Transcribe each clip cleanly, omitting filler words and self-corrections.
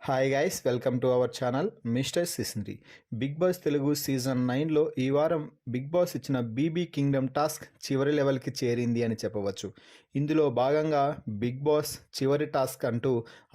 Hi guys, welcome to our channel mister Sisindri. Bigg Boss Telugu season 9లో ఈ వారం Bigg Boss ఇచ్చిన బీబీ కింగ్డమ్ టాస్క్ చివరి లెవెల్కి చేరింది అని చెప్పవచ్చు. ఇందులో భాగంగా బిగ్ బాస్ చివరి టాస్క్ అంటూ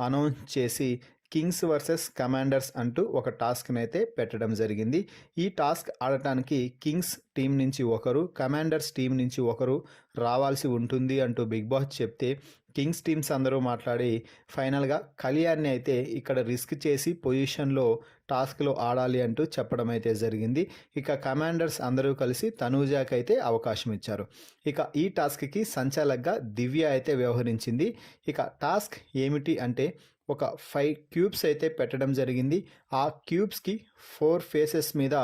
అనౌన్స్ చేసి కింగ్స్ వర్సెస్ కమాండర్స్ అంటూ ఒక టాస్క్ని అయితే పెట్టడం జరిగింది. ఈ టాస్క్ ఆడటానికి కింగ్స్ టీం నుంచి ఒకరు, కమాండర్స్ టీం నుంచి ఒకరు రావాల్సి ఉంటుంది అంటూ బిగ్ బాస్ చెప్తే కింగ్స్ టీమ్స్ అందరూ మాట్లాడి ఫైనల్గా కళ్యాణ్ని అయితే ఇక్కడ రిస్క్ చేసి పొజిషన్లో టాస్క్లో ఆడాలి అంటూ చెప్పడం అయితే జరిగింది. ఇక కమాండర్స్ అందరూ కలిసి తనూజాకి అయితే అవకాశం ఇచ్చారు. ఇక ఈ టాస్క్కి సంచాలకుగా దివ్య అయితే వ్యవహరించింది. ఇక టాస్క్ ఏమిటి అంటే ఒక 5 క్యూబ్స్ అయితే పెట్టడం జరిగింది. ఆ క్యూబ్స్కి 4 ఫేసెస్ మీద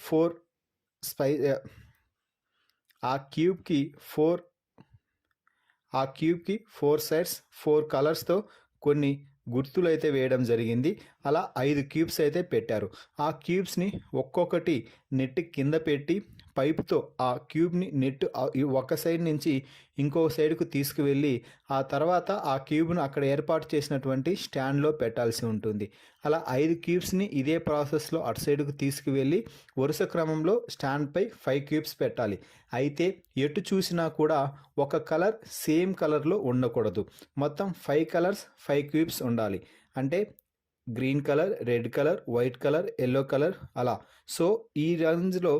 4 స్పై ఆ క్యూబ్కి 4 సైడ్స్ 4 కలర్స్తో కొన్ని గుర్తులు అయితే వేయడం జరిగింది. అలా 5 క్యూబ్స్ అయితే పెట్టారు. ఆ క్యూబ్స్ని ఒక్కొక్కటి నెట్ కింద పెట్టి పైపుతో ఆ క్యూబ్ని నెట్ ఒక సైడ్ నుంచి ఇంకో సైడ్కు తీసుకువెళ్ళి ఆ తర్వాత ఆ క్యూబ్ను అక్కడ ఏర్పాటు చేసినటువంటి స్టాండ్లో పెట్టాల్సి ఉంటుంది. అలా 5 క్యూబ్స్ని ఇదే ప్రాసెస్లో అటు సైడ్కు తీసుకువెళ్ళి వరుస క్రమంలో స్టాండ్పై 5 క్యూబ్స్ పెట్టాలి. అయితే ఎటు చూసినా కూడా ఒక కలర్ సేమ్ కలర్లో ఉండకూడదు. మొత్తం 5 కలర్స్ 5 క్యూబ్స్ ఉండాలి. అంటే green colour, red colour, white colour, yellow colour అలా. సో ఈ రేంజ్లో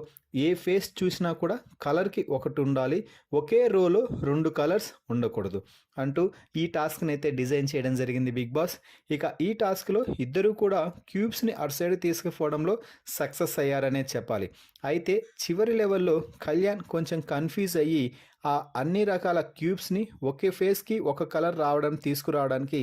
ఏ ఫేస్ చూసినా కూడా కలర్కి ఒకటి ఉండాలి, ఒకే రోలో 2 కలర్స్ ఉండకూడదు అంటూ ఈ టాస్క్ని అయితే డిజైన్ చేయడం జరిగింది బిగ్ బాస్. ఇక ఈ టాస్క్లో ఇద్దరు కూడా క్యూబ్స్ని అటు సైడ్ తీసుకుపోవడంలో సక్సెస్ అయ్యారనే చెప్పాలి. అయితే చివరి లెవెల్లో కళ్యాణ్ కొంచెం కన్ఫ్యూజ్ అయ్యి ఆ అన్ని రకాల క్యూబ్స్ని ఒకే ఫేస్కి ఒక కలర్ తీసుకురావడానికి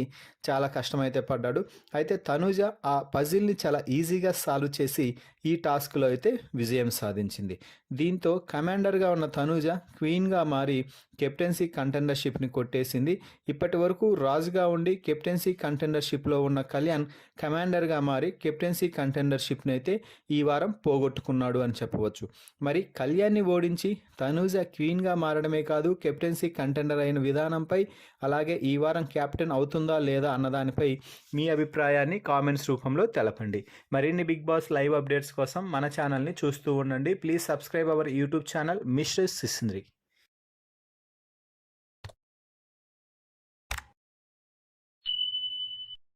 చాలా కష్టమైతే పడ్డాడు. అయితే తనూజ ఆ పజిల్ని చాలా ఈజీగా సాల్వ్ చేసి ఈ టాస్క్లో అయితే విజయం సాధించింది. దీంతో కమాండర్గా ఉన్న తనూజ క్వీన్గా మారి కెప్టెన్సీ కంటెండర్షిప్ని కొట్టేసింది. ఇప్పటి వరకు రాజుగా ఉండి కెప్టెన్సీ కంటెండర్షిప్లో ఉన్న కళ్యాణ్ కమాండర్గా మారి కెప్టెన్సీ కంటెండర్షిప్ని అయితే ఈ వారం పోగొట్టుకున్నాడు అని చెప్పవచ్చు. మరి కళ్యాణ్ని ఓడించి తనూజ క్వీన్గా మారడమే కాదు, కెప్టెన్సీ కంటెండర్ అయిన విధానంపై, అలాగే ఈ వారం కెప్టెన్ అవుతుందా లేదా అన్నదానిపై మీ అభిప్రాయాన్ని కామెంట్స్ రూపంలో తెలపండి. మరిన్ని బిగ్ బాస్ లైవ్ అప్డేట్స్ కోసం మన ఛానల్ని చూస్తూ ఉండండి. Please subscribe our YouTube channel mister సిసింద్రి.